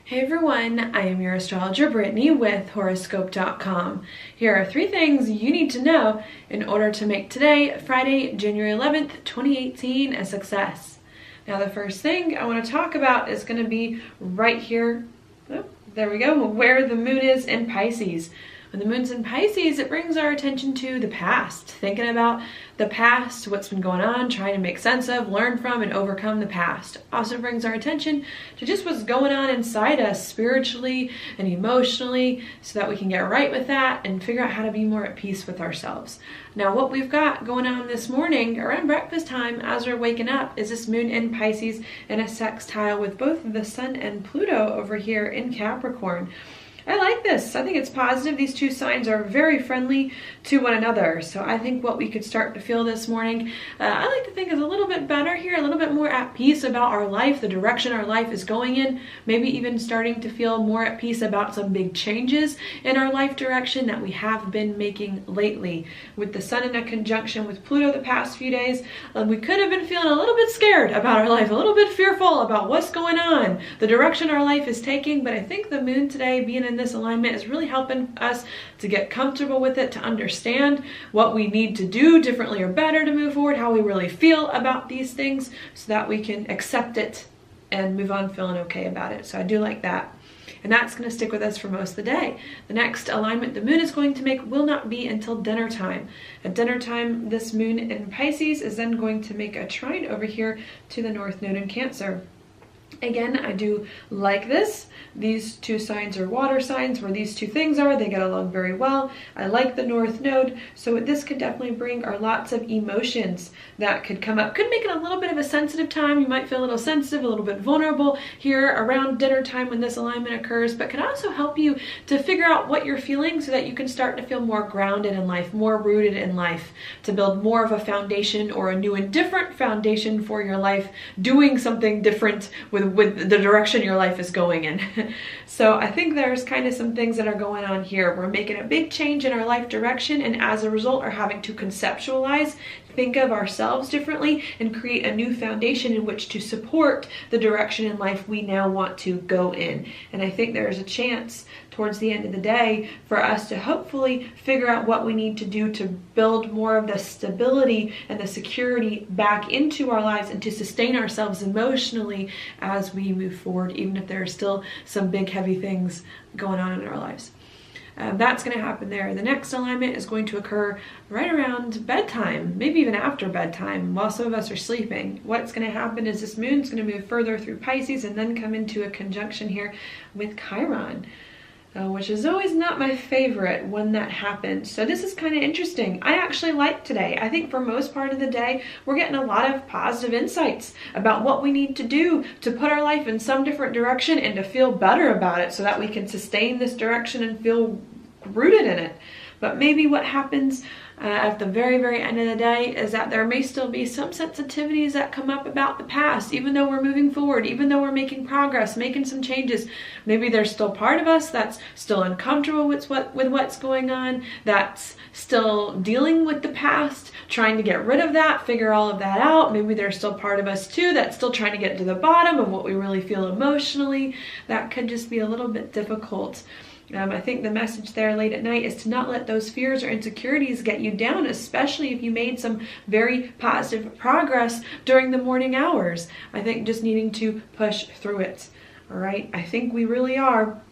Hey everyone, I am your astrologer Brittany with Horoscope.com. Here are 3 things you need to know in order to make today, Friday, January 11th, 2018, a success. Now the first thing I want to talk about is going to be right here, there we go, where the moon is in Pisces. When the moon's in Pisces, it brings our attention to the past, thinking about the past, what's been going on, trying to make sense of, learn from, and overcome the past. Also brings our attention to just what's going on inside us spiritually and emotionally so that we can get right with that and figure out how to be more at peace with ourselves. Now, what we've got going on this morning around breakfast time as we're waking up is this moon in Pisces in a sextile with both the Sun and Pluto over here in Capricorn. I like this. I think it's positive. These 2 signs are very friendly to one another. So I think what we could start to feel this morning, I like to think is a little bit better here, a little bit more at peace about our life, the direction our life is going in, maybe even starting to feel more at peace about some big changes in our life direction that we have been making lately. With the Sun in a conjunction with Pluto the past few days, we could have been feeling a little bit scared about our life, a little bit fearful about what's going on, the direction our life is taking, but I think the moon today being in this alignment is really helping us to get comfortable with it, to understand what we need to do differently or better to move forward, how we really feel about these things so that we can accept it and move on feeling okay about it. So I do like that. And that's going to stick with us for most of the day. The next alignment the moon is going to make will not be until dinner time. At dinner time, this moon in Pisces is then going to make a trine over here to the North Node in Cancer. Again, I do like this. These 2 signs are water signs. Where these 2 things are, they get along very well. I like the North Node, so this could definitely bring our lots of emotions that could come up. Could make it a little bit of a sensitive time. You might feel a little sensitive, a little bit vulnerable here around dinner time when this alignment occurs, but can also help you to figure out what you're feeling so that you can start to feel more grounded in life, more rooted in life, to build more of a foundation or a new and different foundation for your life, doing something different with the direction your life is going in. So I think there's kind of some things that are going on here. We're making a big change in our life direction, and as a result are having to conceptualize, think of ourselves differently, and create a new foundation in which to support the direction in life we now want to go in. And I think there's a chance towards the end of the day for us to hopefully figure out what we need to do to build more of the stability and the security back into our lives and to sustain ourselves emotionally as we move forward, even if there are still some big heavy things going on in our lives. That's going to happen there. The next alignment is going to occur right around bedtime, maybe even after bedtime, while some of us are sleeping. What's going to happen is this moon's going to move further through Pisces and then come into a conjunction here with Chiron, which is always not my favorite when that happens. So this is kind of interesting. I actually like today. I think for most part of the day, we're getting a lot of positive insights about what we need to do to put our life in some different direction and to feel better about it so that we can sustain this direction and feel rooted in it. But maybe what happens at the very, very end of the day is that there may still be some sensitivities that come up about the past, even though we're moving forward, even though we're making progress, making some changes. Maybe there's still part of us that's still uncomfortable with what's going on, that's still dealing with the past, trying to get rid of that, figure all of that out. Maybe there's still part of us too that's still trying to get to the bottom of what we really feel emotionally. That could just be a little bit difficult. I think the message there late at night is to not let those fears or insecurities get you down, especially if you made some very positive progress during the morning hours. I think just needing to push through it. All right, I think we really are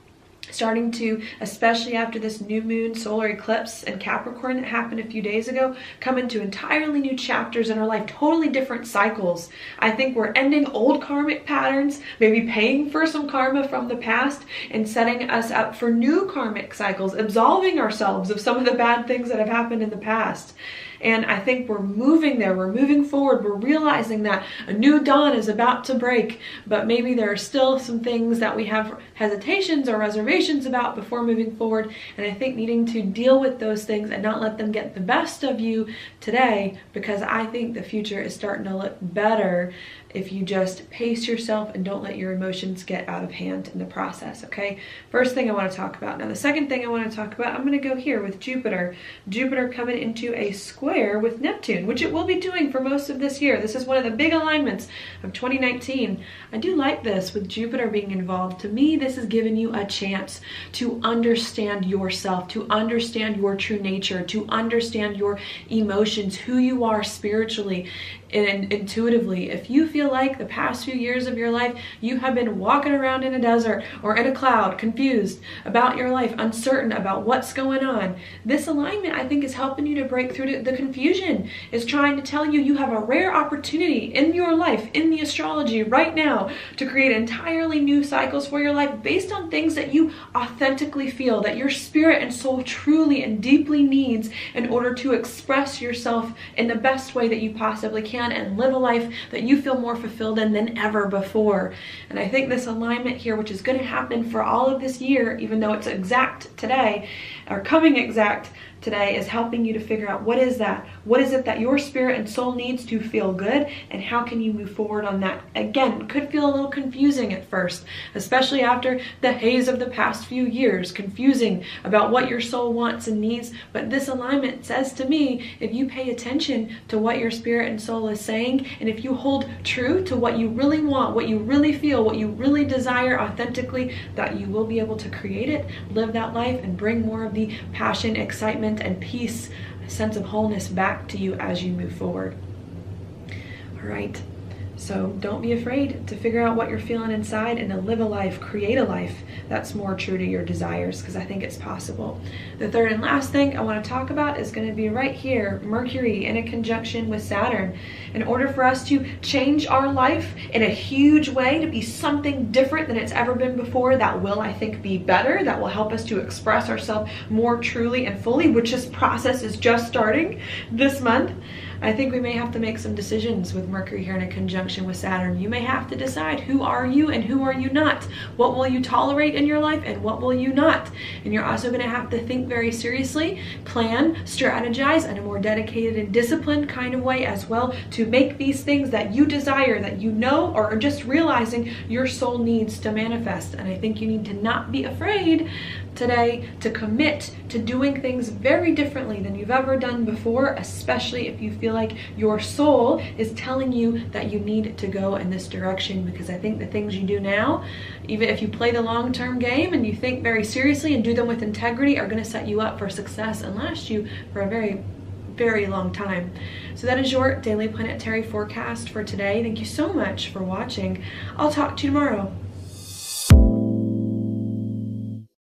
starting to, especially after this new moon solar eclipse in Capricorn that happened a few days ago, come into entirely new chapters in our life, totally different cycles. I think we're ending old karmic patterns, maybe paying for some karma from the past and setting us up for new karmic cycles, absolving ourselves of some of the bad things that have happened in the past. And I think we're moving there, we're moving forward, we're realizing that a new dawn is about to break, but maybe there are still some things that we have hesitations or reservations about before moving forward. And I think needing to deal with those things and not let them get the best of you today, because I think the future is starting to look better if you just pace yourself and don't let your emotions get out of hand in the process, okay? First thing I want to talk about. Now, the second thing I want to talk about, I'm going to go here with Jupiter. Jupiter coming into a square with Neptune, which it will be doing for most of this year. This is one of the big alignments of 2019. I do like this with Jupiter being involved. To me, this is giving you a chance to understand yourself, to understand your true nature, to understand your emotions, who you are spiritually and intuitively. If you feel like the past few years of your life you have been walking around in a desert or in a cloud, confused about your life, uncertain about what's going on, this alignment, I think, is helping you to break through the confusion. Is trying to tell you you have a rare opportunity in your life, in the astrology right now, to create entirely new cycles for your life based on things that you authentically feel, that your spirit and soul truly and deeply needs in order to express yourself in the best way that you possibly can and live a life that you feel more fulfilled in than ever before. And I think this alignment here, which is going to happen for all of this year, even though it's exact today, or coming exact today, is helping you to figure out what is that? What is it that your spirit and soul needs to feel good, and how can you move forward on that? Again, could feel a little confusing at first, especially after the haze of the past few years, confusing about what your soul wants and needs. But this alignment says to me, if you pay attention to what your spirit and soul is saying, and if you hold true to what you really want, what you really feel, what you really desire authentically, that you will be able to create it, live that life, and bring more of the passion, excitement, and peace, a sense of wholeness back to you as you move forward. All right, so don't be afraid to figure out what you're feeling inside and to live a life, create a life that's more true to your desires, because I think it's possible. The third and last thing I want to talk about is going to be right here, Mercury in a conjunction with Saturn. In order for us to change our life in a huge way, to be something different than it's ever been before, that will, I think, be better, that will help us to express ourselves more truly and fully, which this process is just starting this month, I think we may have to make some decisions with Mercury here in a conjunction with Saturn. You may have to decide, who are you and who are you not? What will you tolerate in your life and what will you not? And you're also going to have to think very seriously, plan, strategize in a more dedicated and disciplined kind of way as well, to make these things that you desire, that you know, or are just realizing your soul needs to manifest. And I think you need to not be afraid today to commit to doing things very differently than you've ever done before, especially if you feel like your soul is telling you that you need to go in this direction. Because I think the things you do now, even if you play the long-term game and you think very seriously and do them with integrity, are going to set you up for success and last you for a very, very long time. So that is your daily planetary forecast for today. Thank you so much for watching. I'll talk to you tomorrow.